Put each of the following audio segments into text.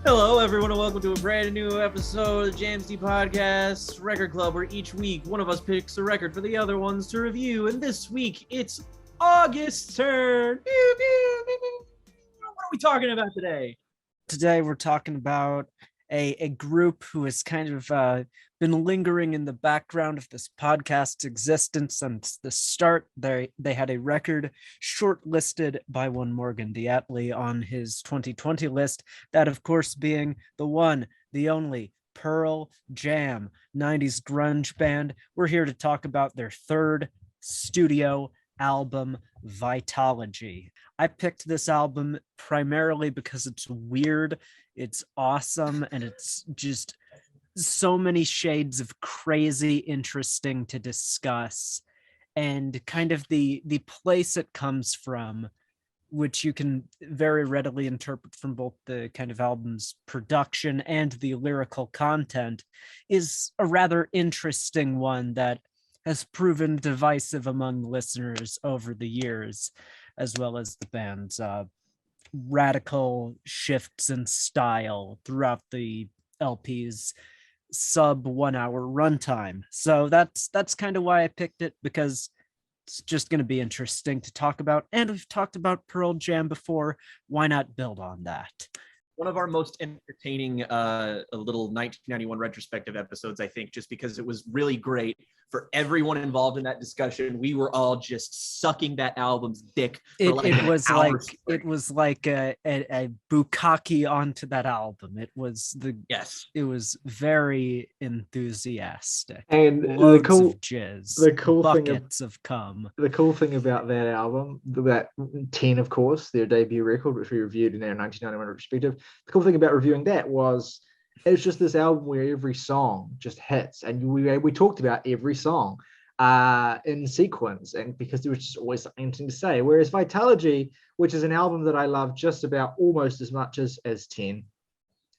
Hello, everyone, and welcome to a brand new episode of the Jam Podcast Record Club, where each week one of us picks a record for the other ones to review. And this week, it's August's turn. What are we talking about today? Today, we're talking about a group who has kind of been lingering in the background of this podcast's existence since the start. They had a record shortlisted by one Morgan Diatley on his 2020 list, that of course being the one, the only Pearl Jam, 90s grunge band. We're here to talk about their third studio album, Vitalogy. I picked this album primarily because it's weird, it's awesome, and it's just so many shades of crazy interesting to discuss, and kind of the place it comes from, which you can very readily interpret from both the kind of album's production and the lyrical content, is a rather interesting one that has proven divisive among listeners over the years, as well as the band's radical shifts in style throughout the LP's sub 1 hour runtime. So that's kind of why I picked it, because it's just going to be interesting to talk about. And we've talked about Pearl Jam before. Why not build on that? One of our most entertaining little 1991 retrospective episodes, I think, just because it was really great for everyone involved in that discussion. We were all just sucking that album's dick for it was like a bukkake onto that album. It was very enthusiastic, and loads of jizz, the cool buckets of cum. The cool thing about that album, that 10, of course, their debut record, which we reviewed in our 1991 retrospective, the cool thing about reviewing that was it's just this album where every song just hits, and we talked about every song in sequence, and because there was just always something to say. Whereas Vitalogy, which is an album that I love just about almost as much as 10,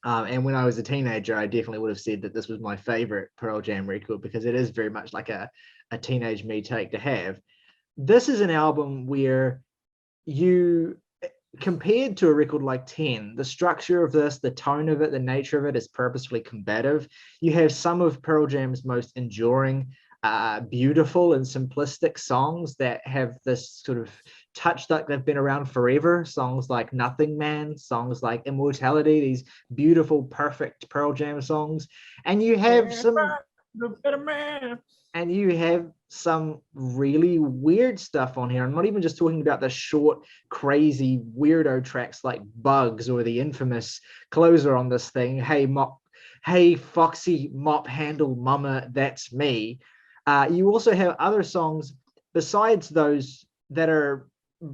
and when I was a teenager, I definitely would have said that this was my favorite Pearl Jam record, because it is very much like a teenage me take to have. This is an album where you, compared to a record like 10, the structure of this, the tone of it, the nature of it is purposefully combative. You have some of Pearl Jam's most enduring, beautiful and simplistic songs that have this sort of touch that they've been around forever. Songs like Nothing Man, songs like Immortality, these beautiful, perfect Pearl Jam songs. And you have some really weird stuff on here. I'm not even just talking about the short, crazy, weirdo tracks like Bugs or the infamous closer on this thing, Hey Foxy Mop Handle Mama, That's Me. You also have other songs besides those that are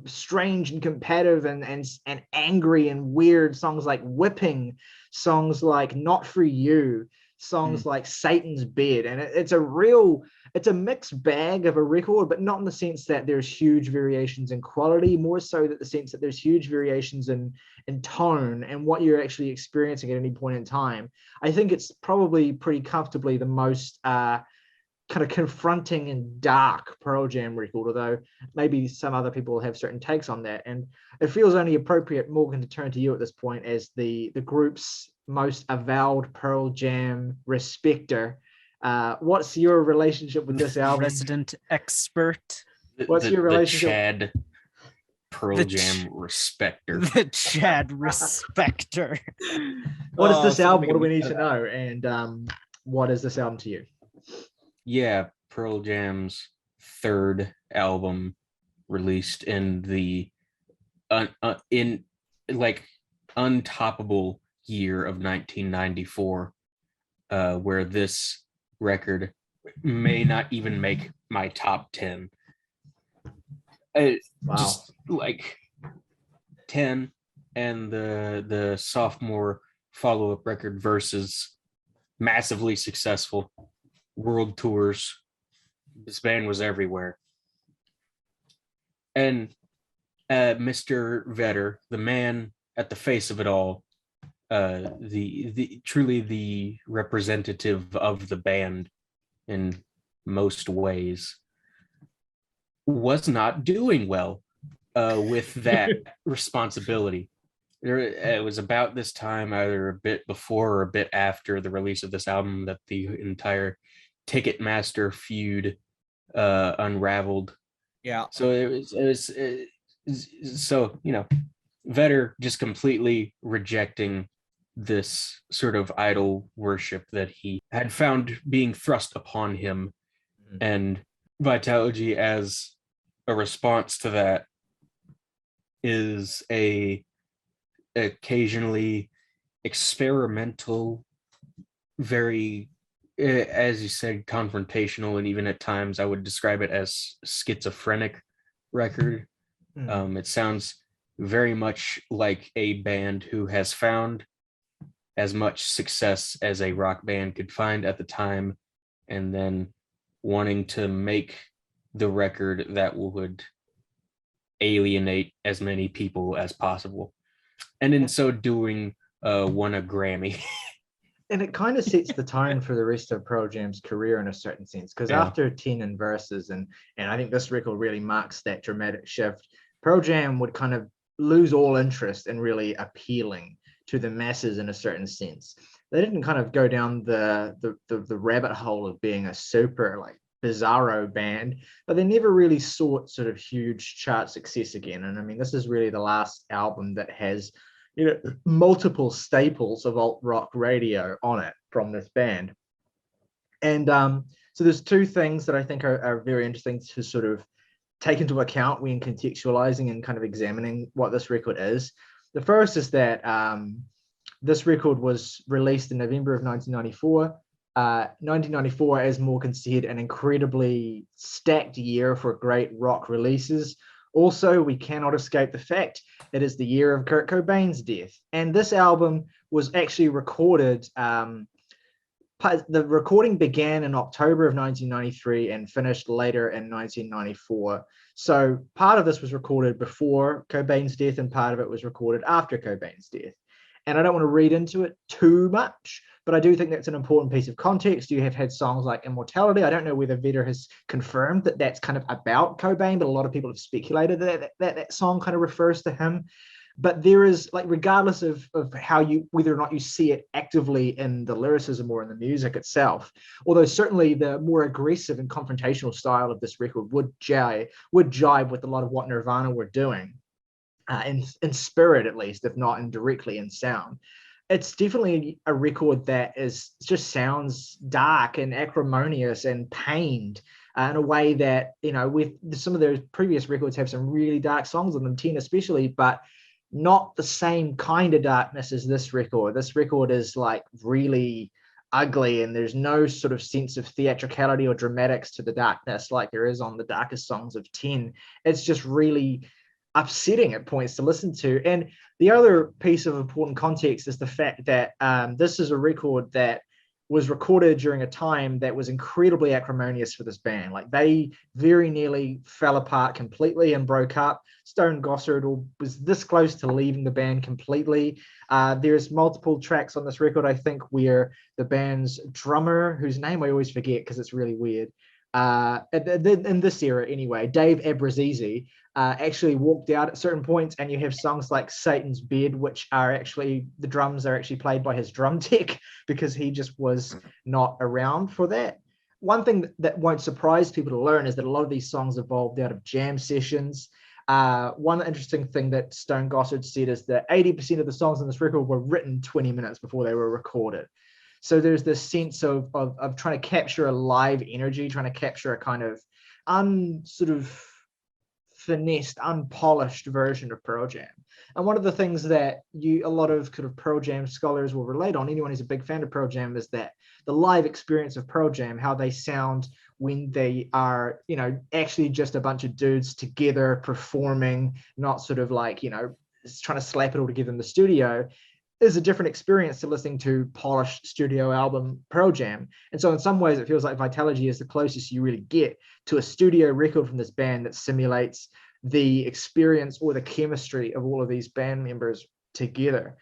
strange and combative and angry and weird, songs like Whipping, songs like Not For You, songs like Satan's Bed. And it's a mixed bag of a record, but not in the sense that there's huge variations in quality, more so that the sense that there's huge variations in tone and what you're actually experiencing at any point in time. I think it's probably pretty comfortably the most kind of confronting and dark Pearl Jam record, although maybe some other people have certain takes on that. And it feels only appropriate, Morgan, to turn to you at this point as the group's most avowed Pearl Jam respecter. What's your relationship with this album? Resident expert. What's your relationship? The Chad Pearl Jam respecter. The Chad respecter. What is this album? What do we need to know? And what is this album to you? Yeah, Pearl Jam's third album, released in the untoppable year of 1994, where this record may not even make my top 10. Wow. Just like 10 and the sophomore follow-up record Versus, massively successful, world tours. This band was everywhere. And Mr. Vetter, the man at the face of it all, the truly the representative of the band in most ways, was not doing well with that responsibility. it was about this time, either a bit before or a bit after the release of this album, that the entire Ticketmaster feud unraveled. Yeah. So so Vedder just completely rejecting this sort of idol worship that he had found being thrust upon him, and Vitalogy, as a response to that, is a occasionally experimental, very, as you said, confrontational, and even at times I would describe it as schizophrenic record. It sounds very much like a band who has found as much success as a rock band could find at the time, and then wanting to make the record that would alienate as many people as possible, and in so doing won a Grammy. And it kind of sets the tone for the rest of Pearl Jam's career in a certain sense, because after 10 and Versus, and I think this record really marks that dramatic shift, Pearl Jam would kind of lose all interest in really appealing to the masses in a certain sense. They didn't kind of go down the rabbit hole of being a super like bizarro band, but they never really sought sort of huge chart success again. And I mean, this is really the last album that has multiple staples of alt rock radio on it from this band. And so there's two things that I think are very interesting to sort of take into account when contextualizing and kind of examining what this record is. The first is that this record was released in November of 1994. 1994 is more considered an incredibly stacked year for great rock releases. Also, we cannot escape the fact it is the year of Kurt Cobain's death. And this album was actually recorded, the recording began in October of 1993 and finished later in 1994. So part of this was recorded before Cobain's death and part of it was recorded after Cobain's death. And I don't want to read into it too much, but I do think that's an important piece of context. You have had songs like Immortality. I don't know whether Vedder has confirmed that that's kind of about Cobain, but a lot of people have speculated that song kind of refers to him. But there is, like, regardless of how whether or not you see it actively in the lyricism or in the music itself, although certainly the more aggressive and confrontational style of this record would jive with a lot of what Nirvana were doing, in spirit at least, if not indirectly in sound. It's definitely a record that just sounds dark and acrimonious and pained in a way that, with some of those previous records have some really dark songs on them, 10 especially, but not the same kind of darkness as this record. This record is like really ugly, and there's no sort of sense of theatricality or dramatics to the darkness like there is on the darkest songs of 10. It's just really upsetting at points to listen to. And the other piece of important context is the fact that this is a record that was recorded during a time that was incredibly acrimonious for this band. Like, they very nearly fell apart completely and broke up. Stone Gossard was this close to leaving the band completely. There's multiple tracks on this record, I think, where the band's drummer, whose name I always forget because it's really weird, in this era anyway, Dave Abrazizi, actually walked out at certain points, and you have songs like Satan's Bed, which are actually, the drums are actually played by his drum tech because he just was not around for that. One thing that won't surprise people to learn is that a lot of these songs evolved out of jam sessions. One interesting thing that Stone Gossard said is that 80% of the songs on this record were written 20 minutes before they were recorded. So there's this sense of trying to capture a live energy, trying to capture a kind of finessed, unpolished version of Pearl Jam. And one of the things that a lot of kind of Pearl Jam scholars will relate on, anyone who's a big fan of Pearl Jam, is that the live experience of Pearl Jam, how they sound when they are, actually just a bunch of dudes together performing, not sort of like, trying to slap it all together in the studio, is a different experience to listening to polished studio album Pearl Jam. And so in some ways, it feels like Vitalogy is the closest you really get to a studio record from this band that simulates the experience or the chemistry of all of these band members together,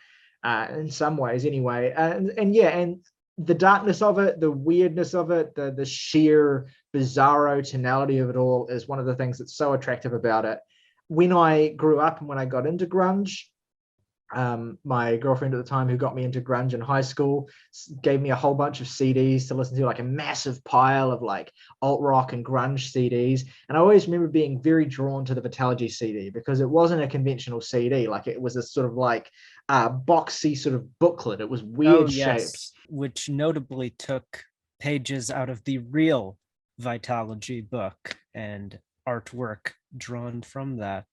in some ways anyway. And the darkness of it, the weirdness of it, the sheer bizarro tonality of it all is one of the things that's so attractive about it. When I grew up and when I got into grunge, my girlfriend at the time, who got me into grunge in high school, gave me a whole bunch of CDs to listen to, like a massive pile of like alt rock and grunge CDs. And I always remember being very drawn to the Vitalogy CD because it wasn't a conventional CD. Like it was a sort of like boxy sort of booklet. It was weird shaped. Which notably took pages out of the real Vitalogy book and artwork drawn from that.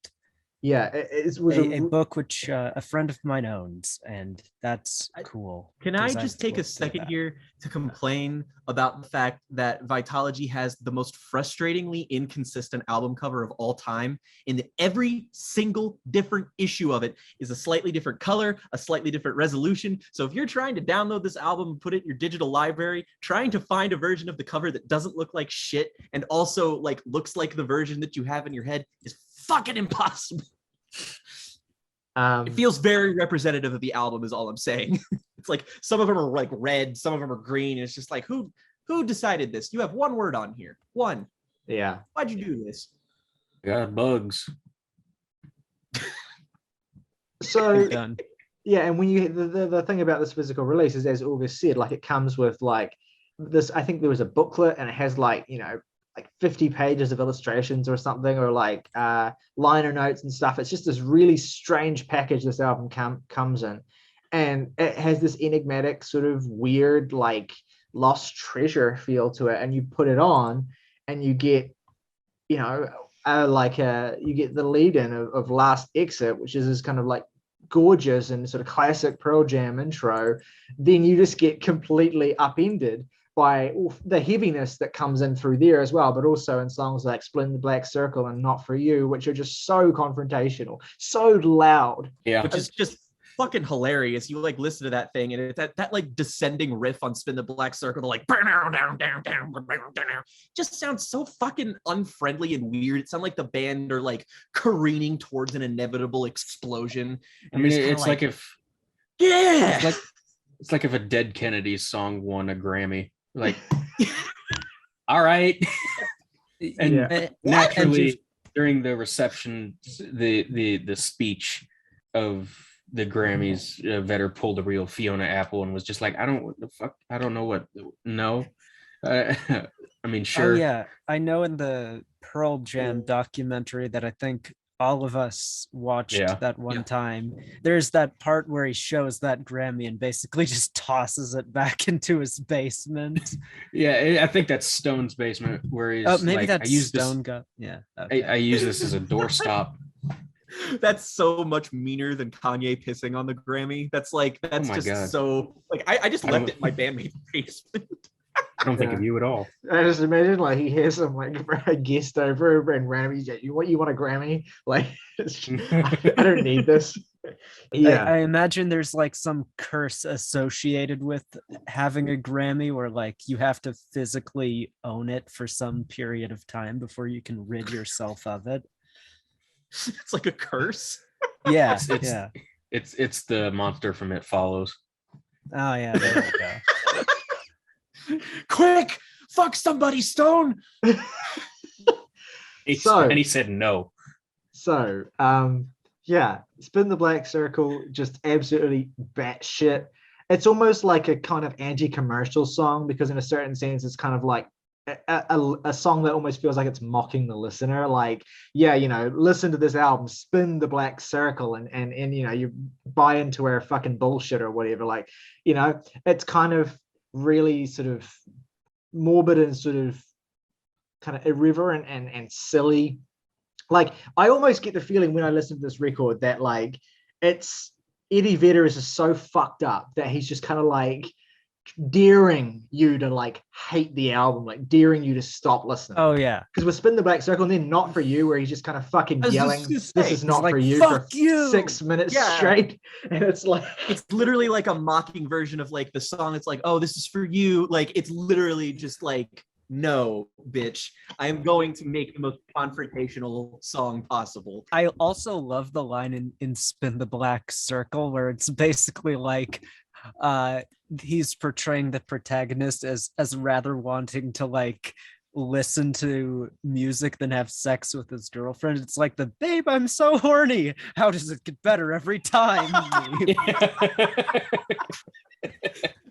Yeah, it was a book which a friend of mine owns, and that's cool. Can I just take a second here to complain about the fact that Vitalogy has the most frustratingly inconsistent album cover of all time, in that every single different issue of it is a slightly different color, a slightly different resolution. So if you're trying to download this album and put it in your digital library, trying to find a version of the cover that doesn't look like shit and also like looks like the version that you have in your head is fucking impossible. It feels very representative of the album is all I'm saying. It's like some of them are like red, some of them are green, and it's just like who decided this? You have one word on here. One. Yeah. Why'd you do this? Got bugs. So yeah, and when you the thing about this physical release is, as August said, like it comes with like this, I think there was a booklet and it has like, you know, like 50 pages of illustrations or something, or like liner notes and stuff. It's just this really strange package this album comes in, and it has this enigmatic sort of weird like lost treasure feel to it. And you put it on and you get, you know, you get the lead in of Last Exit, which is this kind of like gorgeous and sort of classic Pearl Jam intro. Then you just get completely upended by the heaviness that comes in through there as well, but also in songs like Split in the Black Circle and Not For You, which are just so confrontational, so loud. Yeah. Which is just fucking hilarious. You like listen to that thing and it's that like descending riff on Spin the Black Circle, the like just sounds so fucking unfriendly and weird. It sounds like the band are like careening towards an inevitable explosion. I mean, it's like if it's like if a Dead Kennedys song won a Grammy. Like, all right. And naturally, during the reception, the speech of the Grammys, Vedder pulled a real Fiona Apple and was just like, I don't know what, no. I mean, sure. Oh, yeah, I know in the Pearl Jam documentary that I think all of us watched that one time, there's that part where he shows that Grammy and basically just tosses it back into his basement. Yeah, I think that's Stone's basement where he's maybe like, that's Stone. I use this as a doorstop. That's so much meaner than Kanye pissing on the Grammy. That's God. So like I just left it in my bandmate's basement. I don't think of you at all. I just imagine like he has some like a guest over and randomly, you want a Grammy? Like I don't need this. Yeah, I imagine there's like some curse associated with having a Grammy where like you have to physically own it for some period of time before you can rid yourself of it. It's like a curse. Yeah, it's the monster from It Follows. Oh yeah, there we go. Quick, fuck somebody, Stone. And he said no. So Spin the Black Circle, just absolutely batshit. It's almost like a kind of anti-commercial song, because in a certain sense it's kind of like a song that almost feels like it's mocking the listener. Like, yeah, you know, listen to this album, Spin the Black Circle, and you know, you buy into our fucking bullshit or whatever. Like, you know, it's kind of really sort of morbid and sort of kind of irreverent and silly. Like, I almost get the feeling when I listen to this record that like it's Eddie Vedder is just so fucked up that he's just kind of like daring you to like hate the album, like daring you to stop listening. Oh yeah, because with Spin the Black Circle and then Not For You, where he's just kind of fucking yelling, this is not for you for 6 minutes straight, and it's like it's literally like a mocking version of like the song. It's like, oh, this is for you. Like, it's literally just like, no, bitch, I am going to make the most confrontational song possible. I also love the line in Spin the Black Circle where it's basically like he's portraying the protagonist as rather wanting to like listen to music than have sex with his girlfriend. It's like the babe, I'm so horny. How does it get better every time?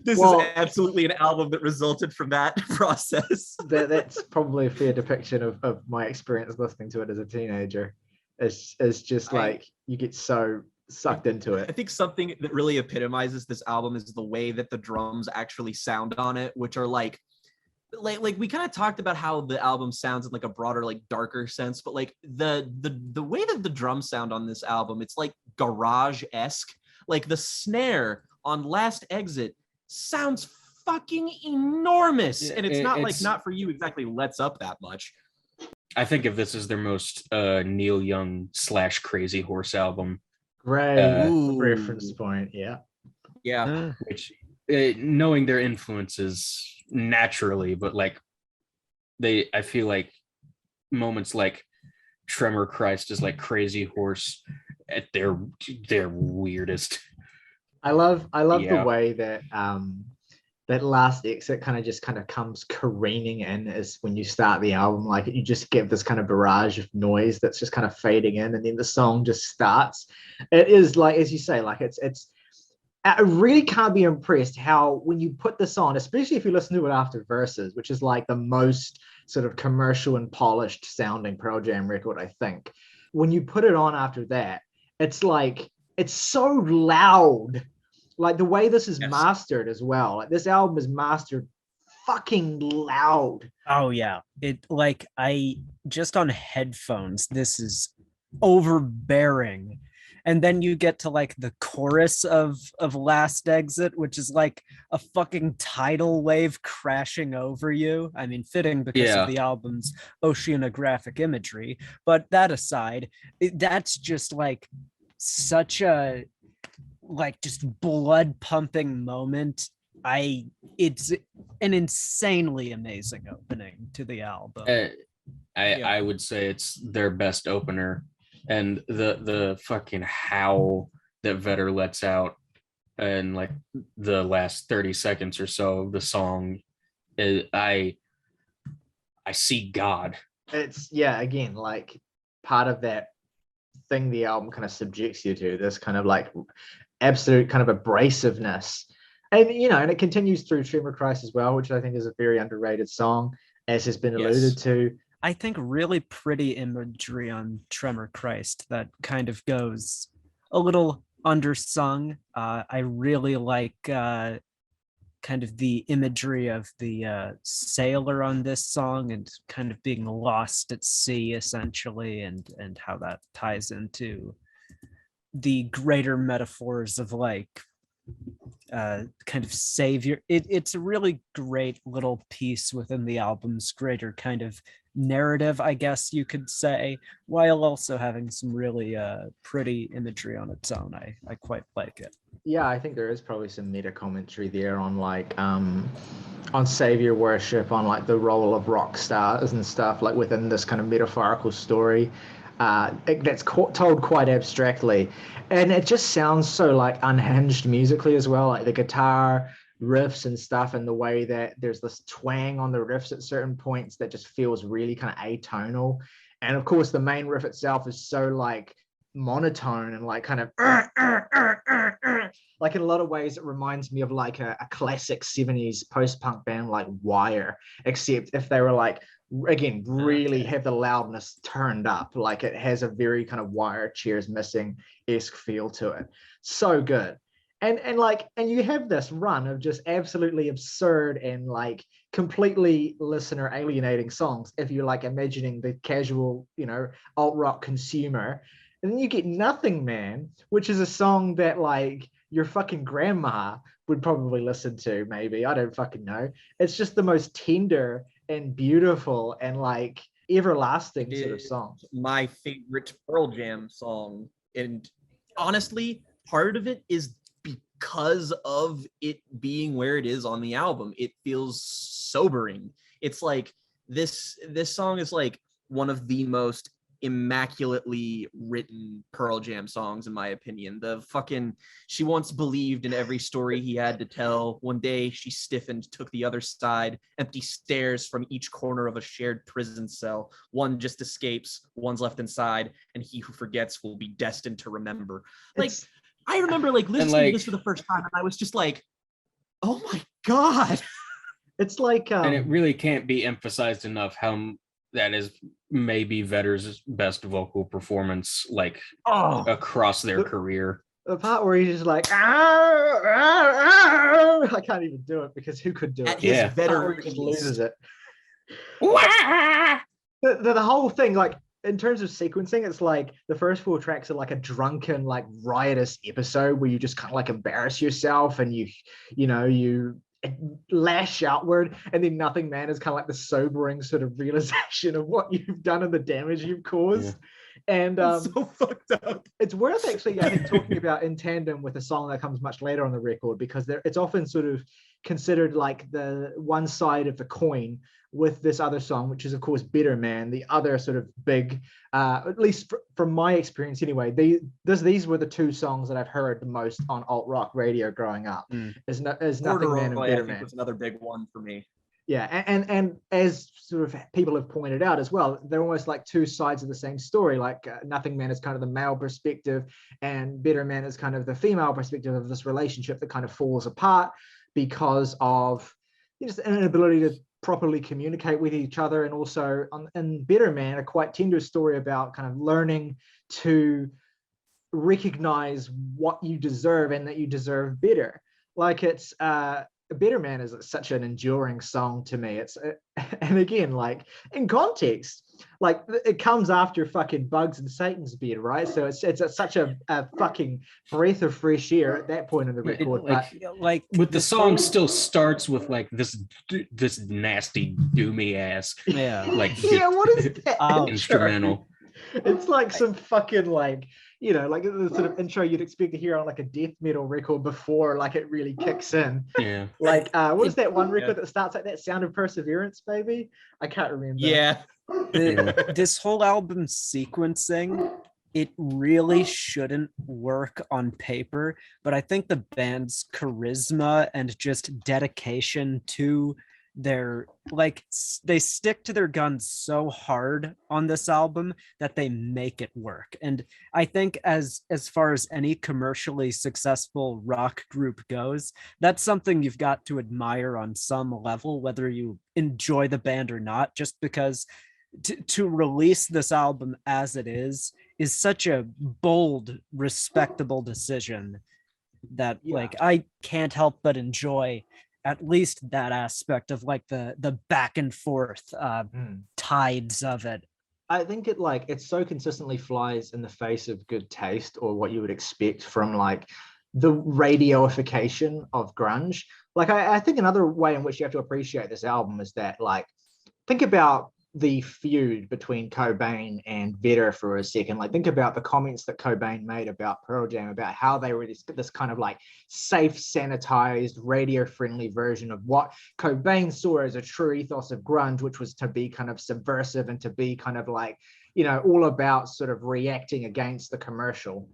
This Well- is absolutely an album that resulted from that process. That's probably a fair depiction of my experience listening to it as a teenager. It's just like you get so sucked into I it. think something that really epitomizes this album is the way that the drums actually sound on it, which are like we kind of talked about how the album sounds in like a broader, like darker sense, but like the way that the drums sound on this album, it's like garage-esque. Like the snare on Last Exit sounds fucking enormous, and it's not like not for you exactly lets up that much. I think of this as their most Neil Young / Crazy Horse album, Great Ooh. reference point. Yeah. Yeah. which knowing their influences naturally, but like I feel like moments like Tremor Christ is like Crazy Horse at their weirdest. I love Yeah. the way that that Last Exit kind of comes careening in as when you start the album. Like you just get this kind of barrage of noise that's just kind of fading in, and then the song just starts. It is like, as you say, like it's I really can't be impressed how when you put this on, especially if you listen to it after Verses, which is like the most sort of commercial and polished sounding Pearl Jam record, I think. When you put it on after that, it's like it's so loud. Like the way this is mastered as well. Like this album is mastered fucking loud. Oh yeah. It like I just on headphones, this is overbearing. And then you get to like the chorus of Last Exit, which is like a fucking tidal wave crashing over you. I mean, fitting because of the album's oceanographic imagery. But that aside, that's just like such a like just blood pumping moment. It's an insanely amazing opening to the album. I would say it's their best opener, and the fucking howl that Vedder lets out in like the last 30 seconds or so of the song, I see God. It's again, like part of that thing the album kind of subjects you to, this kind of like absolute kind of abrasiveness. And and it continues through Tremor Christ as well, which I think is a very underrated song, as has been alluded to. I think really pretty imagery on Tremor Christ that kind of goes a little undersung. I really like kind of the imagery of the sailor on this song and kind of being lost at sea essentially, and how that ties into the greater metaphors of like kind of savior. It's a really great little piece within the album's greater kind of narrative, I guess you could say, while also having some really pretty imagery on its own. I quite like it. Yeah, I think there is probably some meta commentary there on like on savior worship, on like the role of rock stars and stuff, like within this kind of metaphorical story that's told quite abstractly, and it just sounds so like unhinged musically as well, like the guitar riffs and stuff, and the way that there's this twang on the riffs at certain points that just feels really kind of atonal. And of course the main riff itself is so like monotone and like kind of like in a lot of ways it reminds me of like a classic 70s post-punk band like Wire, except if they were like again really have the loudness turned up. Like it has a very kind of Wire chairs missing-esque feel to it. So good. And you have this run of just absolutely absurd and like completely listener alienating songs if you're like imagining the casual alt rock consumer. And then you get Nothing Man, which is a song that like your fucking grandma would probably listen to, maybe. I don't fucking know. It's just the most tender and beautiful and like everlasting sort of song. My favorite Pearl Jam song. And honestly, part of it is because of it being where it is on the album. It feels sobering. It's like this song is like one of the most immaculately written Pearl Jam songs, in my opinion. She once believed in every story he had to tell. One day she stiffened, took the other side, empty stares from each corner of a shared prison cell. One just escapes, one's left inside, and he who forgets will be destined to remember. Like, I remember like listening to this for the first time, and I was just like, oh my God. It's like and it really can't be emphasized enough how that is maybe Vedder's best vocal performance, like across their career. The part where he's just like, I can't even do it because who could do it? His Vedder just loses it. the The whole thing, like in terms of sequencing, it's like the first 4 tracks are like a drunken, like riotous episode where you just kind of like embarrass yourself and you lash outward, and then Nothing Man is kind of like the sobering sort of realization of what you've done and the damage you've caused. And so fucked up. It's worth actually, I think, talking about in tandem with a song that comes much later on the record, because it's often sort of considered like the one side of the coin with this other song, which is of course Better Man, the other sort of big, at least from my experience anyway, these were the 2 songs that I've heard the most on alt rock radio growing up. Is Nothing Man and Better Man was another big one for me. Yeah, and as sort of people have pointed out as well, they're almost like 2 sides of the same story. Like Nothing Man is kind of the male perspective, and Better Man is kind of the female perspective of this relationship that kind of falls apart because of just an inability to properly communicate with each other. And also in Better Man, a quite tender story about kind of learning to recognize what you deserve and that you deserve better. Like it's Better Man is such an enduring song to me. And again, like in context, like it comes after fucking Bugs and Satan's Beard, right? So it's such a fucking breath of fresh air at that point in the record. Like with the song still starts with like this nasty doomy ass like what is that instrumental? It's like some fucking like, like the sort of intro you'd expect to hear on like a death metal record before like it really kicks in. Yeah. Like what is that one record that starts like that? Sound of Perseverance, baby? I can't remember. Yeah. This whole album sequencing, it really shouldn't work on paper, but I think the band's charisma and just dedication to their, like, they stick to their guns so hard on this album that they make it work. And I think as far as any commercially successful rock group goes, that's something you've got to admire on some level, whether you enjoy the band or not, just because to release this album as it is such a bold, respectable decision that like I can't help but enjoy at least that aspect of like the back and forth tides of it. I think it so consistently flies in the face of good taste, or what you would expect from like the radioification of grunge. Like I think another way in which you have to appreciate this album is that, like, think about the feud between Cobain and Vedder for a second. Like, think about the comments that Cobain made about Pearl Jam, about how they were this kind of like safe, sanitized, radio-friendly version of what Cobain saw as a true ethos of grunge, which was to be kind of subversive and to be kind of like, all about sort of reacting against the commercial.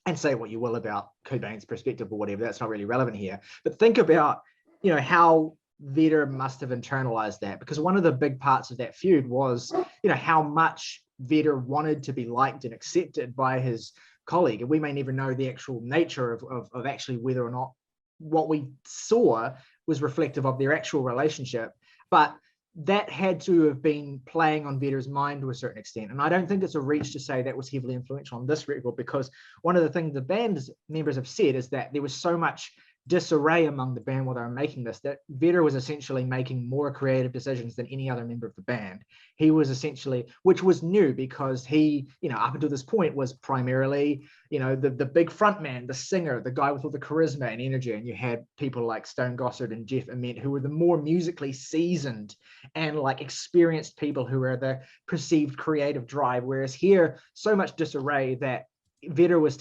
And say what you will about Cobain's perspective or whatever, that's not really relevant here. But think about, how Vedder must have internalized that, because one of the big parts of that feud was, how much Vedder wanted to be liked and accepted by his colleague. And we may never know the actual nature of actually whether or not what we saw was reflective of their actual relationship. But that had to have been playing on Vedder's mind to a certain extent. And I don't think it's a reach to say that was heavily influential on this record, because one of the things the band's members have said is that there was so much disarray among the band while they were making this, that Vedder was essentially making more creative decisions than any other member of the band. He was essentially, which was new, because he, up until this point was primarily, the big front man, the singer, the guy with all the charisma and energy. And you had people like Stone Gossard and Jeff Ament, who were the more musically seasoned and like experienced people who were the perceived creative drive. Whereas here, so much disarray that Vedder was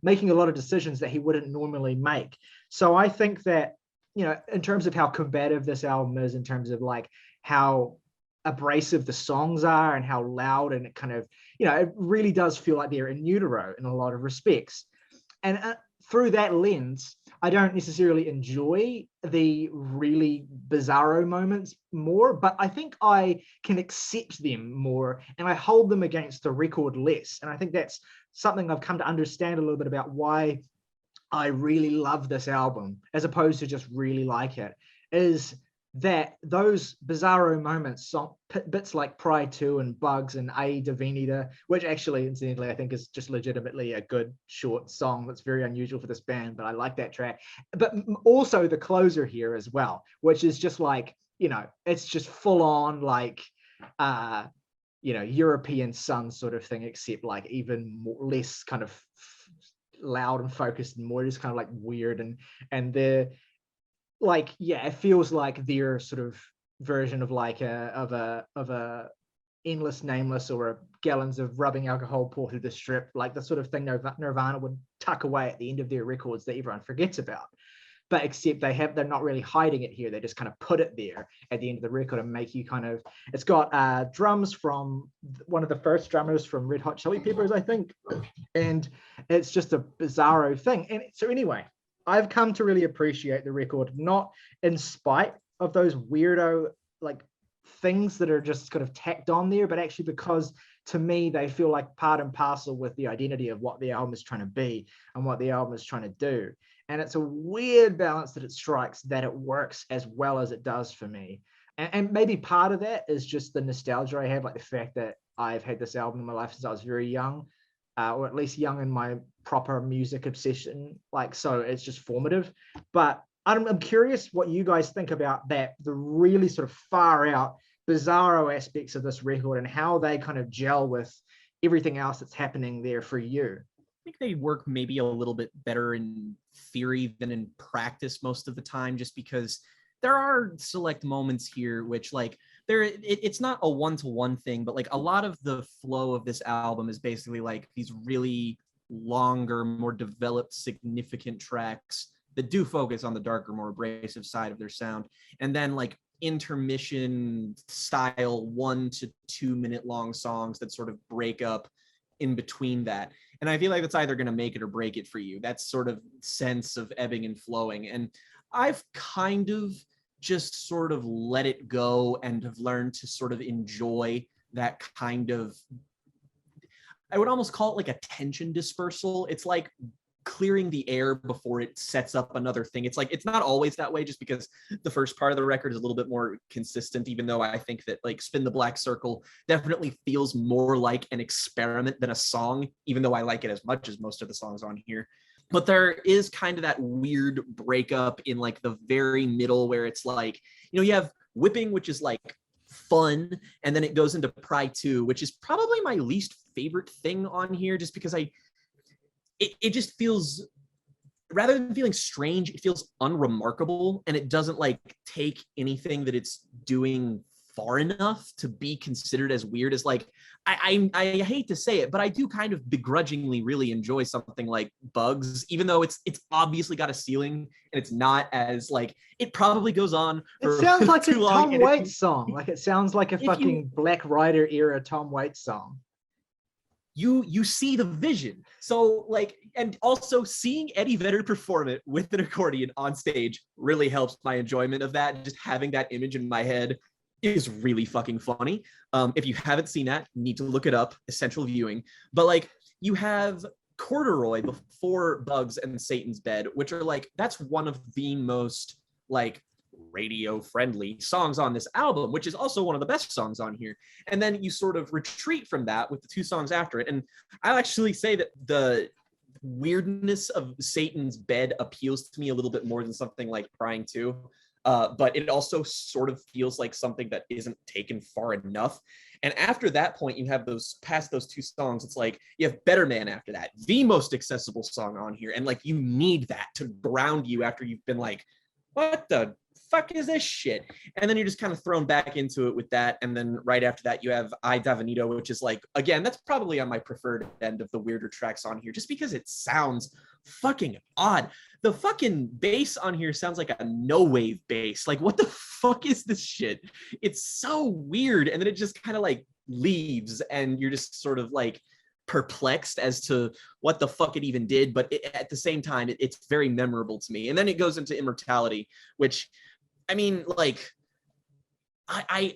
making a lot of decisions that he wouldn't normally make. So I think that, in terms of how combative this album is, in terms of like how abrasive the songs are and how loud, and it kind of, it really does feel like they're in utero in a lot of respects. And through that lens, I don't necessarily enjoy the really bizarro moments more, but I think I can accept them more and I hold them against the record less. And I think that's something I've come to understand a little bit about why I really love this album, as opposed to just really like it, is that those bizarro moments, bits like Pride 2 and Bugs and A Divinita, which actually, incidentally, I think is just legitimately a good short song that's very unusual for this band, but I like that track. But also the closer here as well, which is just like, it's just full on like, European Sun sort of thing, except like even more, less kind of loud and focused and more just kind of like weird, and they're like, it feels like their sort of version of like a endless nameless or a gallons of rubbing alcohol poured through the strip, like the sort of thing Nirvana would tuck away at the end of their records that everyone forgets about. But except they're not really hiding it here. They just kind of put it there at the end of the record and make you kind of, it's got drums from one of the first drummers from Red Hot Chili Peppers, I think. And it's just a bizarro thing. And so anyway, I've come to really appreciate the record, not in spite of those weirdo like things that are just kind of tacked on there, but actually because to me, they feel like part and parcel with the identity of what the album is trying to be and what the album is trying to do. And it's a weird balance that it strikes, that it works as well as it does for me. And maybe part of that is just the nostalgia I have, like the fact that I've had this album in my life since I was very young, or at least young in my proper music obsession. Like, so it's just formative. But I'm curious what you guys think about that, the really sort of far out, bizarro aspects of this record and how they kind of gel with everything else that's happening there for you. I think they work maybe a little bit better in theory than in practice most of the time, just because there are select moments here which like it's not a one-to-one thing, but like a lot of the flow of this album is basically like these really longer, more developed, significant tracks that do focus on the darker, more abrasive side of their sound, and then like intermission style 1 to 2 minute long songs that sort of break up in between that. And I feel like that's either going to make it or break it for you. That's sort of sense of ebbing and flowing. And I've kind of just sort of let it go and have learned to sort of enjoy that kind of, I would almost call it like a tension dispersal. It's like clearing the air before it sets up another thing. It's like, it's not always that way, just because the first part of the record is a little bit more consistent, even though I think that like Spin the Black Circle definitely feels more like an experiment than a song, even though I like it as much as most of the songs on here. But there is kind of that weird breakup in like the very middle where it's like, you have Whipping, which is like fun, and then it goes into Pride 2, which is probably my least favorite thing on here, just because it just feels, rather than feeling strange, it feels unremarkable, and it doesn't like take anything that it's doing far enough to be considered as weird as like, I hate to say it, but I do kind of begrudgingly really enjoy something like Bugs, even though it's obviously got a ceiling and it's not as like, it probably goes on for it sounds like a too long. Tom Waits song. Like it sounds like a fucking Black Rider era Tom Waits song. You see the vision. So like, and also seeing Eddie Vedder perform it with an accordion on stage really helps my enjoyment of that. Just having that image in my head is really fucking funny. If you haven't seen that, you need to look it up, essential viewing. But like, you have Corduroy before Bugs and Satan's Bed, which are like, that's one of the most like radio friendly songs on this album, which is also one of the best songs on here. And then you sort of retreat from that with the 2 songs after it. And I'll actually say that the weirdness of Satan's Bed appeals to me a little bit more than something like Crying 2. But it also sort of feels like something that isn't taken far enough. And after that point, you have past those 2 songs, it's like you have Better Man after that, the most accessible song on here. And like, you need that to ground you after you've been like, what the fuck is this shit? And then you're just kind of thrown back into it with that. And then right after that, you have I Davanito, which is like, again, that's probably on my preferred end of the weirder tracks on here, just because it sounds fucking odd. The fucking bass on here sounds like a no wave bass. Like, what the fuck is this shit? It's so weird. And then it just kind of like leaves, and you're just sort of like perplexed as to what the fuck it even did. But at the same time, it's very memorable to me. And then it goes into Immortality, which, I mean, like, I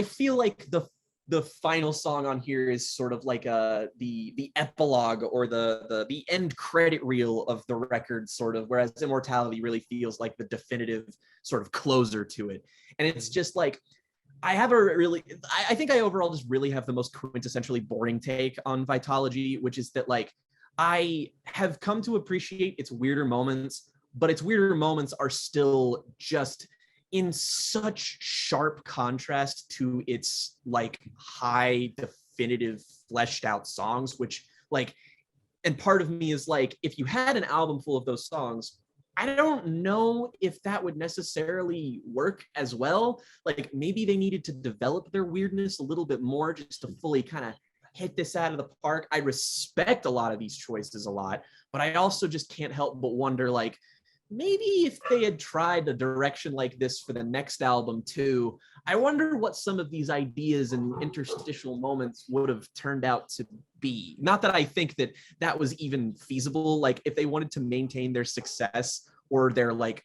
feel like the final song on here is sort of like the epilogue or the end credit reel of the record, sort of, whereas Immortality really feels like the definitive sort of closer to it. And it's just like, I think I overall just really have the most quintessentially boring take on Vitalogy, which is that, like, I have come to appreciate its weirder moments, but its weirder moments are still just in such sharp contrast to its like high definitive fleshed out songs, which, like, and part of me is like, if you had an album full of those songs, I don't know if that would necessarily work as well. Like, maybe they needed to develop their weirdness a little bit more just to fully kind of hit this out of the park. I respect a lot of these choices a lot, but I also just can't help but wonder, like, maybe if they had tried a direction like this for the next album too, I wonder what some of these ideas and interstitial moments would have turned out to be. Not that I think that that was even feasible. Like, if they wanted to maintain their success or their like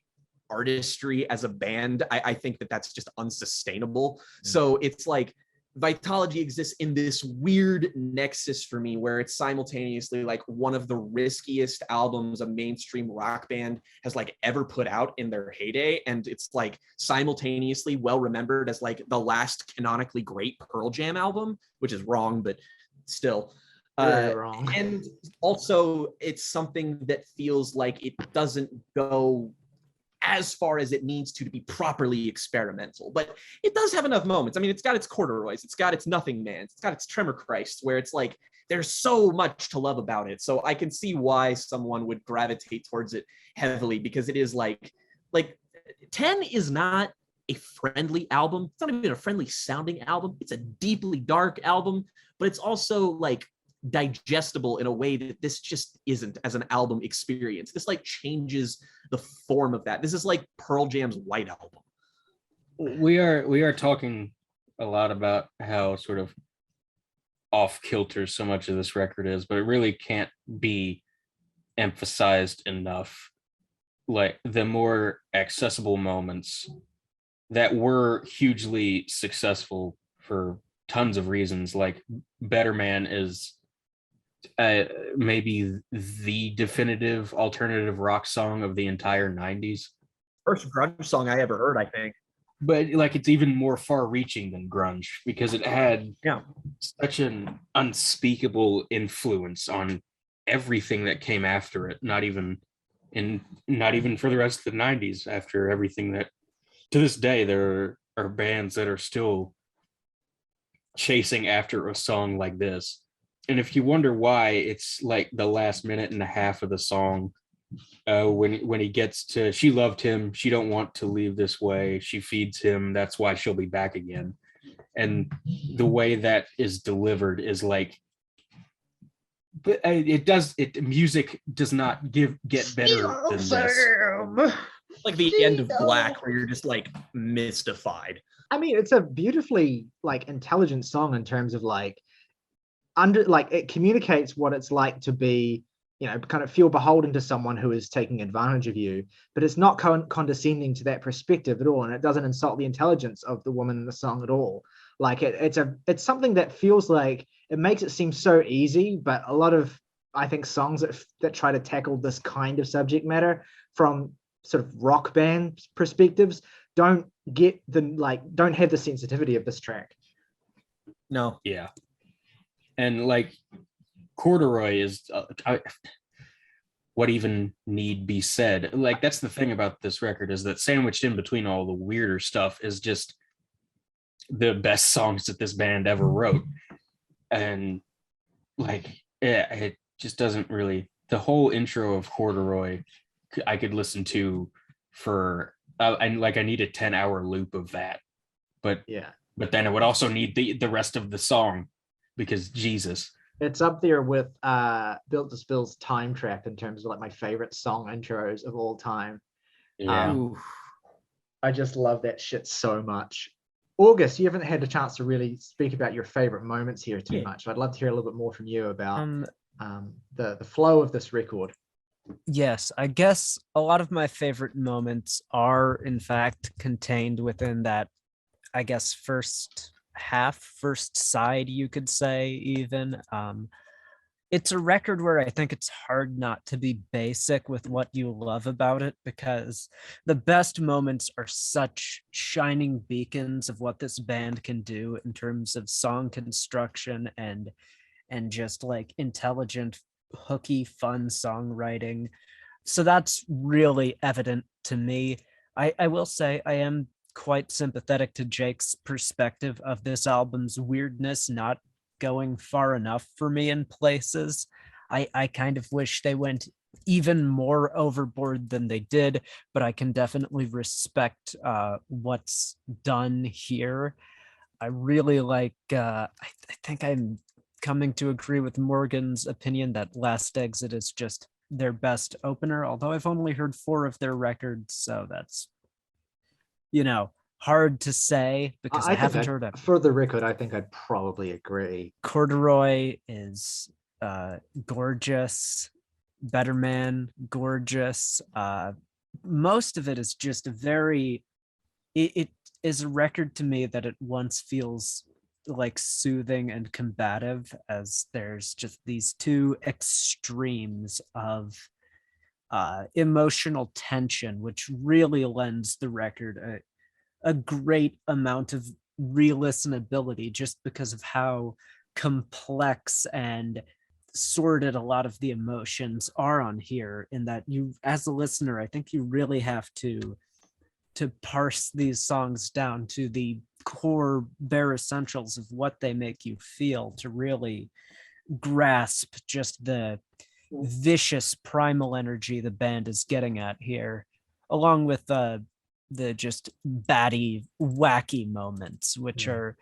artistry as a band, I think that that's just unsustainable. So it's like, Vitalogy exists in this weird nexus for me where it's simultaneously like one of the riskiest albums a mainstream rock band has like ever put out in their heyday, and it's like simultaneously well remembered as like the last canonically great Pearl Jam album, which is wrong, but still. Very wrong. And also it's something that feels like it doesn't go as far as it needs to be properly experimental, but it does have enough moments. I mean, it's got its corduroys, it's got its Nothing Man, it's got its Tremor Christ, where it's like, there's so much to love about it. So I can see why someone would gravitate towards it heavily, because it is like 10 is not a friendly album. It's not even a friendly sounding album. It's a deeply dark album, but it's also like digestible in a way that this just isn't as an album experience. This like changes the form of that. This is like Pearl Jam's White Album. We are talking a lot about how sort of off kilter so much of this record is, but it really can't be emphasized enough. Like, the more accessible moments that were hugely successful for tons of reasons, like Better Man is maybe the definitive alternative rock song of the entire 90s. First grunge song I ever heard, I think. But like, it's even more far reaching than grunge because it had such an unspeakable influence on everything that came after it. Not even for the rest of the 90s, after everything that, to this day, there are bands that are still chasing after a song like this. And if you wonder why, it's like the last minute and a half of the song, when he gets to, she loved him, she don't want to leave this way, she feeds him, that's why she'll be back again. And the way that is delivered is like, but music does not get better than this. Like the end of Black, where you're just like mystified. I mean, it's a beautifully like intelligent song in terms of like it communicates what it's like to be, you know, kind of feel beholden to someone who is taking advantage of you, but it's not condescending to that perspective at all, and it doesn't insult the intelligence of the woman in the song at all. Like it's something that feels like it makes it seem so easy, but a lot of, I think, songs that try to tackle this kind of subject matter from sort of rock band perspectives don't have the sensitivity of this track. No. Yeah. And like, corduroy is what even need be said? Like, that's the thing about this record, is that sandwiched in between all the weirder stuff is just the best songs that this band ever wrote. And like, yeah, it just doesn't really, the whole intro of Corduroy I could listen to for and like I need a 10-hour loop of that. But Yeah. but then I would also need the rest of the song because Jesus. It's up there with Built to Spill's Time Trap in terms of like my favorite song intros of all time. Yeah. Ooh. I just love that shit so much. August, you haven't had a chance to really speak about your favorite moments here too much. I'd love to hear a little bit more from you about the flow of this record. Yes, I guess a lot of my favorite moments are in fact contained within that, I guess, first side, you could say, even. It's a record where I think it's hard not to be basic with what you love about it, because the best moments are such shining beacons of what this band can do in terms of song construction and just like intelligent, hooky, fun songwriting. So that's really evident to me. I will say I am quite sympathetic to Jake's perspective of this album's weirdness not going far enough for me in places. I kind of wish they went even more overboard than they did, but I can definitely respect what's done here. I really like, I think I'm coming to agree with Morgan's opinion that Last Exit is just their best opener, although I've only heard 4 of their records, so that's, hard to say because I haven't heard it. For the record, I think I'd probably agree. Corduroy is gorgeous. Better Man, gorgeous. Most of it is just it is a record to me that at once feels like soothing and combative, as there's just these two extremes of emotional tension, which really lends the record a great amount of re-listenability just because of how complex and sorted a lot of the emotions are on here, in that you, as a listener, I think you really have to parse these songs down to the core bare essentials of what they make you feel to really grasp just the vicious primal energy the band is getting at here, along with the just batty, wacky moments, which are,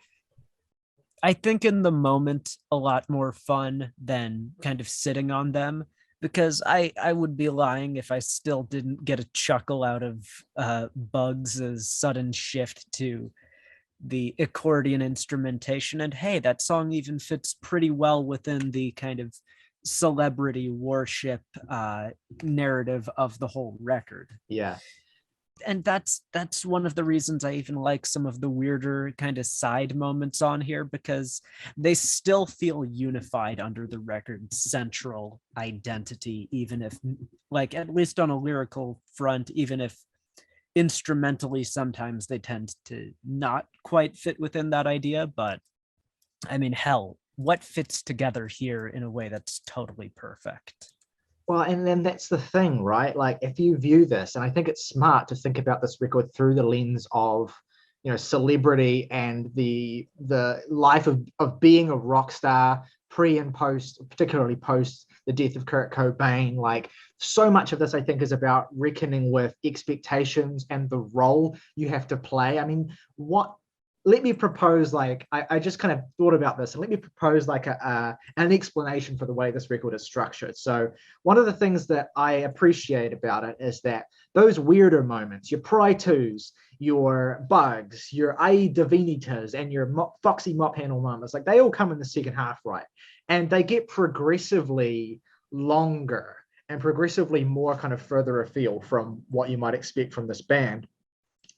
I think, in the moment a lot more fun than kind of sitting on them, because I would be lying if I still didn't get a chuckle out of Bugs' sudden shift to the accordion instrumentation. And hey, that song even fits pretty well within the kind of celebrity worship narrative of the whole record. Yeah. And that's one of the reasons I even like some of the weirder kind of side moments on here, because they still feel unified under the record's central identity, even if, like, at least on a lyrical front, even if instrumentally sometimes they tend to not quite fit within that idea. But I mean, hell, what fits together here in a way that's totally perfect? Well, and then that's the thing, right? Like, if you view this, and I think it's smart to think about this record through the lens of, celebrity and the life of being a rock star pre and post, particularly post the death of Kurt Cobain. Like, so much of this, I think, is about reckoning with expectations and the role you have to play. I mean, let me propose, like, I just kind of thought about this, and let me propose like an explanation for the way this record is structured. So one of the things that I appreciate about it is that those weirder moments, your Pry 2s, your Bugs, your Ai Divinitas, and your Foxy Mop Handle moments, like, they all come in the second half, right? And they get progressively longer and progressively more kind of further afield from what you might expect from this band.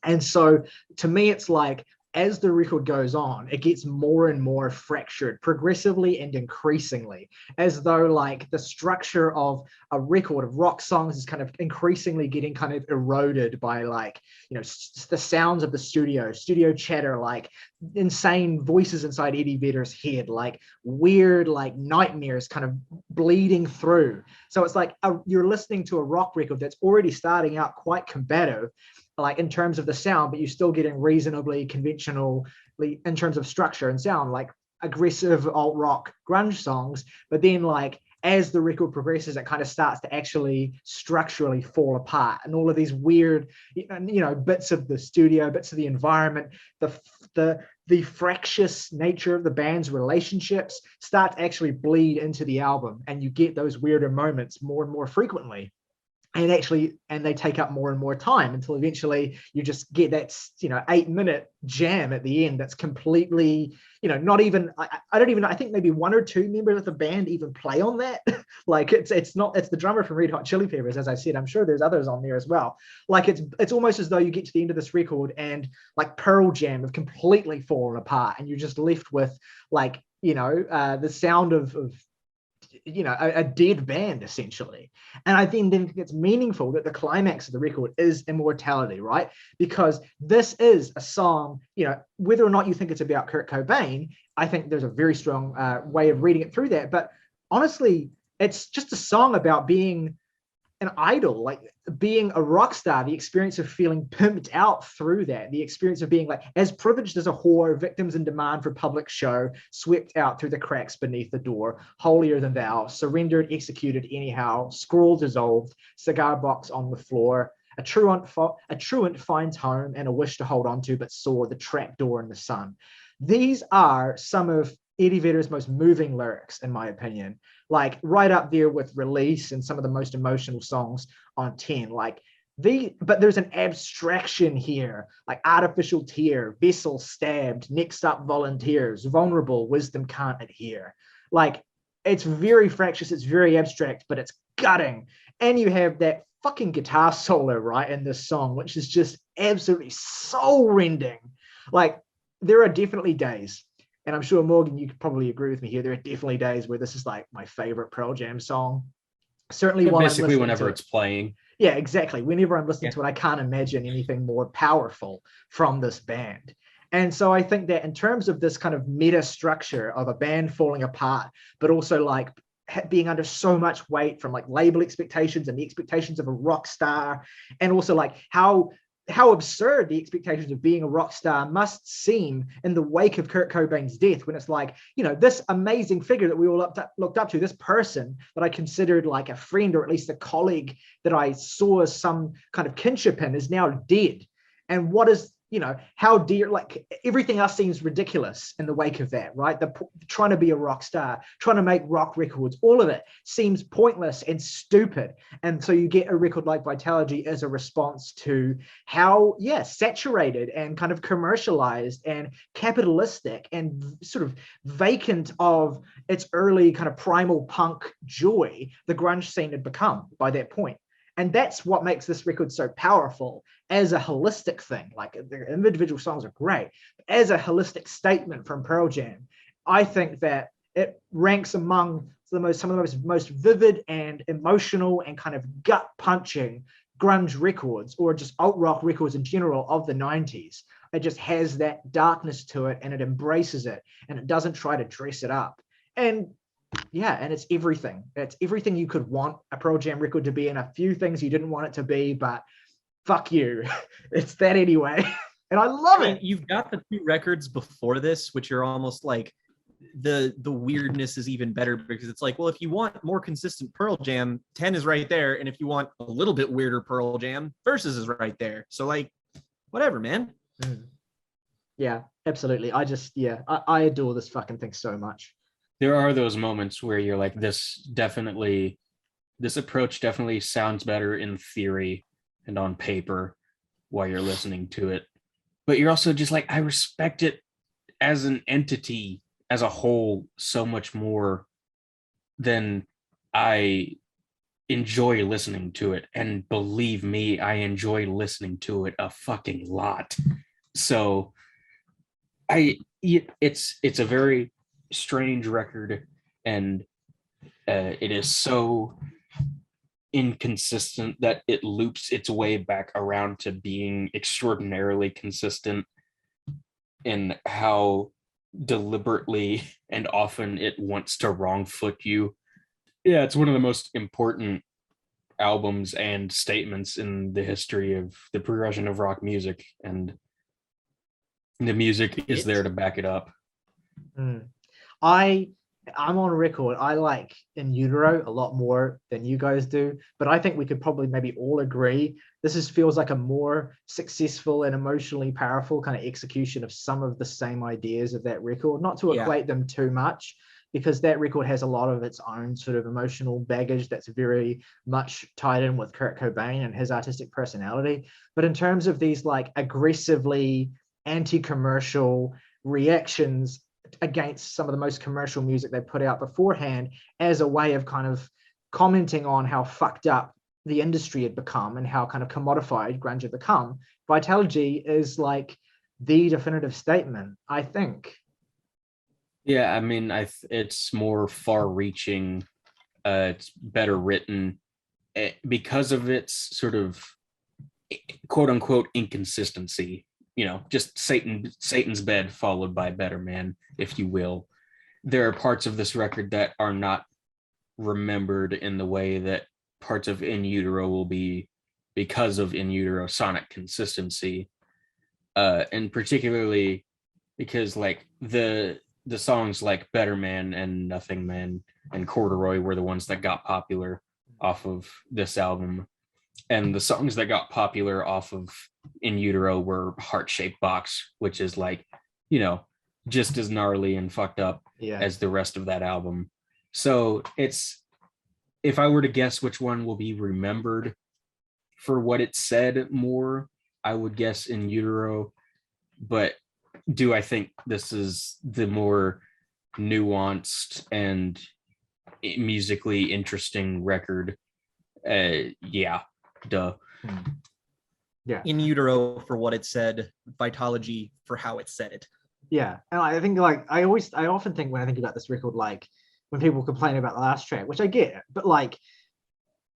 And so to me, it's like, as the record goes on, it gets more and more fractured progressively and increasingly, as though like the structure of a record of rock songs is kind of increasingly getting kind of eroded by, like, the sounds of the studio chatter, like insane voices inside Eddie Vedder's head, like weird, like nightmares kind of bleeding through. So it's like you're listening to a rock record that's already starting out quite combative, like in terms of the sound, but you're still getting reasonably conventionally in terms of structure and sound, like aggressive alt rock grunge songs. But then, like, as the record progresses, it kind of starts to actually structurally fall apart, and all of these weird, bits of the studio, bits of the environment, the fractious nature of the band's relationships start to actually bleed into the album, and you get those weirder moments more and more frequently. And they take up more and more time until eventually you just get that 8-minute jam at the end that's completely, not even, I don't even know, I think maybe one or two members of the band even play on that. Like it's the drummer from Red Hot Chili Peppers, as I said. I'm sure there's others on there as well. Like it's almost as though you get to the end of this record and like Pearl Jam have completely fallen apart, and you're just left with like the sound of a dead band, essentially. And I think it's meaningful that the climax of the record is Immortality, right? Because this is a song, whether or not you think it's about Kurt Cobain, I think there's a very strong way of reading it through that. But honestly, it's just a song about being an idol, like being a rock star, the experience of feeling pimped out through that, the experience of being like as privileged as a whore, victims in demand for public show, swept out through the cracks beneath the door, holier than thou, surrendered, executed anyhow, scroll dissolved, cigar box on the floor, a truant finds home and a wish to hold on to, but saw the trap door in the sun. These are some of Eddie Vedder's most moving lyrics, in my opinion, like right up there with Release and some of the most emotional songs on 10. But there's an abstraction here, like artificial tear, vessel stabbed, next up volunteers, vulnerable, wisdom can't adhere. Like, it's very fractious, it's very abstract, but it's gutting. And you have that fucking guitar solo, right, in this song, which is just absolutely soul-rending. Like, there are definitely days, and I'm sure, Morgan, you could probably agree with me here, there are definitely days where this is like my favorite Pearl Jam song. Certainly basically whenever it's playing. Yeah, exactly. Whenever I'm listening to it, I can't imagine anything more powerful from this band. And so I think that in terms of this kind of meta structure of a band falling apart, but also like being under so much weight from like label expectations and the expectations of a rock star, and also like how absurd the expectations of being a rock star must seem in the wake of Kurt Cobain's death, when it's like, this amazing figure that we all looked up to, this person that I considered like a friend, or at least a colleague that I saw some kind of kinship in, is now dead. And what is, how dear, like everything else seems ridiculous in the wake of that, right? Trying to be a rock star, trying to make rock records, all of it seems pointless and stupid. And so you get a record like Vitalogy as a response to how, saturated and kind of commercialized and capitalistic and sort of vacant of its early kind of primal punk joy the grunge scene had become by that point. And that's what makes this record so powerful as a holistic thing. Like, the individual songs are great. As a holistic statement from Pearl Jam, I think that it ranks among some of the most vivid and emotional and kind of gut-punching grunge records, or just alt-rock records in general, of the 90s. It just has that darkness to it, and it embraces it, and it doesn't try to dress it up. And it's everything. It's everything you could want a Pearl Jam record to be, and a few things you didn't want it to be, but fuck you. It's that anyway. And I love it. You've got the two records before this, which are almost like the weirdness is even better, because it's like, well, if you want more consistent Pearl Jam, 10 is right there. And if you want a little bit weirder Pearl Jam, Versus is right there. So like, whatever, man. Yeah, absolutely. I adore this fucking thing so much. There are those moments where you're like, this approach definitely sounds better in theory and on paper while you're listening to it. But you're also just like, I respect it as an entity, as a whole, so much more than I enjoy listening to it. And believe me, I enjoy listening to it a fucking lot. So it's a very strange record, and it is so inconsistent that it loops its way back around to being extraordinarily consistent in how deliberately and often it wants to wrong foot you. Yeah, it's one of the most important albums and statements in the history of the progression of rock music, and the music is there to back it up. I I'm on record. I like In Utero a lot more than you guys do, but I think we could probably maybe all agree feels like a more successful and emotionally powerful kind of execution of some of the same ideas of that record. Not to equate them too much, because that record has a lot of its own sort of emotional baggage that's very much tied in with Kurt Cobain and his artistic personality. But in terms of these like aggressively anti-commercial reactions against some of the most commercial music they put out beforehand, as a way of kind of commenting on how fucked up the industry had become and how kind of commodified grunge had become, Vitalogy is like the definitive statement, I think. Yeah, I mean, it's more far-reaching. It's better written because of its sort of quote-unquote inconsistency. You know, just Satan's bed followed by Better Man, if you will. There are parts of this record that are not remembered in the way that parts of In Utero will be, because of In Utero sonic consistency, and particularly because like the songs like Better Man and Nothing Man and Corduroy were the ones that got popular off of this album, and the songs that got popular off of In Utero were Heart-Shaped Box, which is like, you know, just as gnarly and fucked up as the rest of that album. So it's, if I were to guess which one will be remembered for what it said more, I would guess In Utero. But do I think this is the more nuanced and musically interesting record? Yeah, duh. Yeah. In Utero for what it said, Vitalogy for how it said it. Yeah, and I think like I often think when I think about this record, like when people complain about the last track, which I get, but like,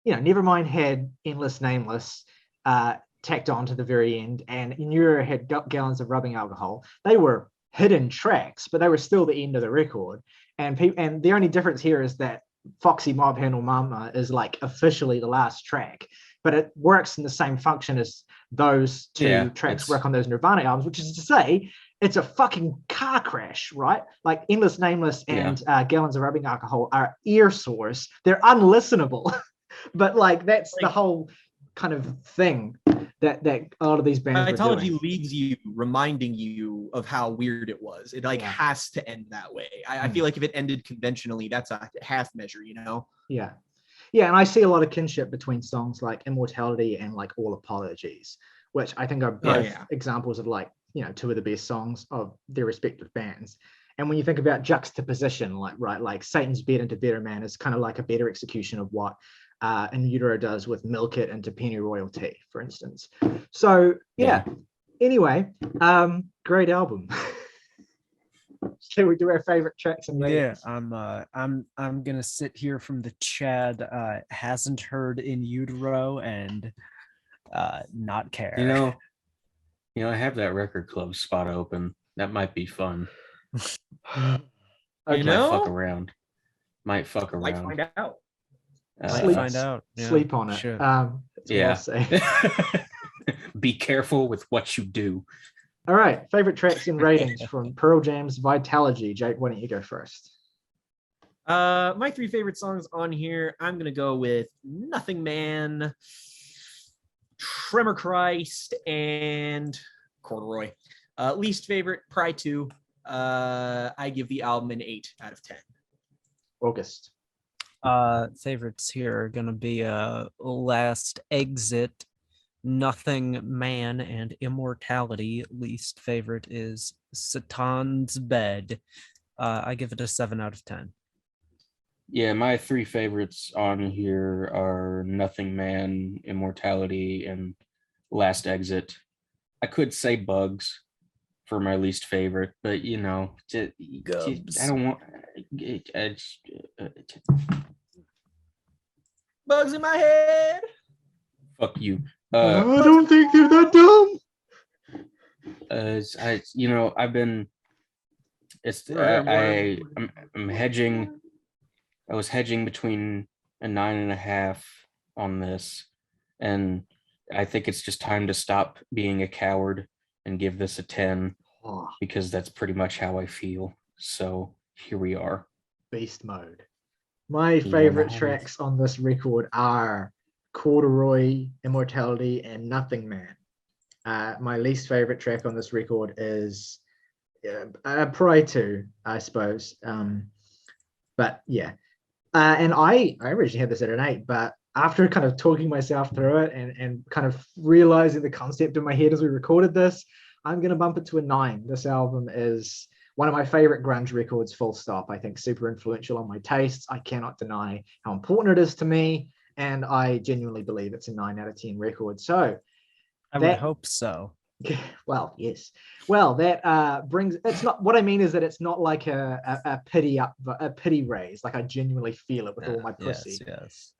you know, Nevermind had Endless Nameless tacked on to the very end, and In Utero had Gallons of Rubbing Alcohol. They were hidden tracks, but they were still the end of the record. And the only difference here is that Foxy Mob Handle Mama is like officially the last track, but it works in the same function as those two tracks work on those Nirvana albums, which is to say it's a fucking car crash, right? Like Endless Nameless and Gallons of Rubbing Alcohol are ear sores. They're unlistenable. But like that's like the whole kind of thing that a lot of these bands Vitalogy leaves you reminding you of how weird it was. It like has to end that way. I feel like if it ended conventionally, that's a half measure, you know? Yeah. Yeah, and I see a lot of kinship between songs like Immortality and like All Apologies, which I think are both examples of like, you know, two of the best songs of their respective bands. And when you think about juxtaposition, like Satan's Bed into Better Man is kind of like a better execution of what In Utero does with Milk It into Penny Royalty, for instance. So anyway, great album. Shall we do our favorite tracks and ratings? I'm gonna sit here from the Chad hasn't heard In Utero and not care. You know, I have that record club spot open. That might be fun. Okay. You know? Might fuck around. Might find out. Find out. Yeah, sleep on it. sure. That's what I'll say. Be careful with what you do. All right, favorite tracks and ratings from Pearl Jam's Vitalogy. Jake, why don't you go first? My three favorite songs on here, I'm gonna go with Nothing Man, Tremor Christ, and Corduroy. Least favorite, Pry 2. I give the album an 8 out of 10. August. Favorites here are gonna be Last Exit, Nothing Man, and Immortality. Least favorite is Satan's Bed. I give it a 7 out of 10. Yeah, my three favorites on here are Nothing Man, Immortality, and Last Exit. I could say Bugs for my least favorite, but you know, I don't want Bugs in my head. Fuck you. I don't think they're that dumb. I'm hedging. I was hedging between a 9.5 on this, and I think it's just time to stop being a coward and give this a 10 because that's pretty much how I feel. So here we are. beast mode. My favorite tracks on this record are Corduroy, Immortality, and Nothing Man. My least favorite track on this record is Pry 2, I suppose. But yeah. And I originally had this at an 8, but after kind of talking myself through it and kind of realizing the concept in my head as we recorded this, I'm going to bump it to a 9. This album is one of my favorite grunge records, full stop. I think super influential on my tastes. I cannot deny how important it is to me. And I genuinely believe it's a 9 out of 10 record. So I would hope so. Well, yes. Well, that brings, it's not, what I mean is that it's not like a pity raise. Like I genuinely feel it with all my pussy. Yes.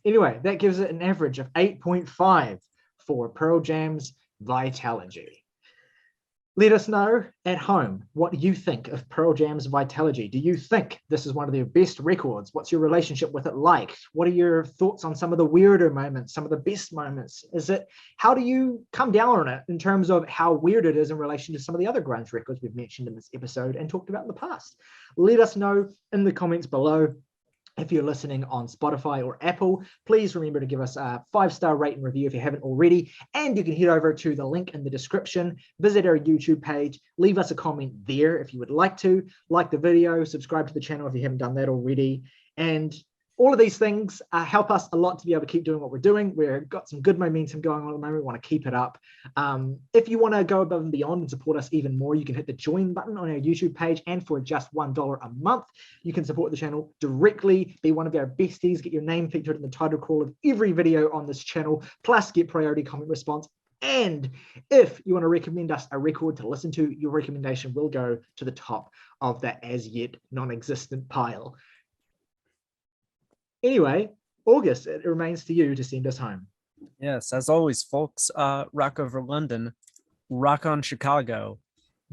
Anyway, that gives it an average of 8.5 for Pearl Jam's Vitalogy. Let us know at home what you think of Pearl Jam's Vitalogy. Do you think this is one of their best records? What's your relationship with it like? What are your thoughts on some of the weirder moments, some of the best moments? How do you come down on it in terms of how weird it is in relation to some of the other grunge records we've mentioned in this episode and talked about in the past? Let us know in the comments below. If you're listening on Spotify or Apple, please remember to give us a 5-star rate and review if you haven't already. And you can head over to the link in the description, visit our YouTube page, leave us a comment there if you would like to, like the video, subscribe to the channel if you haven't done that already. And all of these things help us a lot to be able to keep doing what we're doing. We've got some good momentum going on at the moment. We want to keep it up. If you want to go above and beyond and support us even more, you can hit the join button on our YouTube page. And for just $1 a month, you can support the channel directly, be one of our besties, get your name featured in the title call of every video on this channel, plus get priority comment response. And if you want to recommend us a record to listen to, your recommendation will go to the top of that as yet non-existent pile. Anyway, August, it remains to you to send us home. Yes, as always, folks, rock over London, rock on Chicago,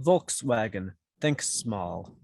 Volkswagen, think small.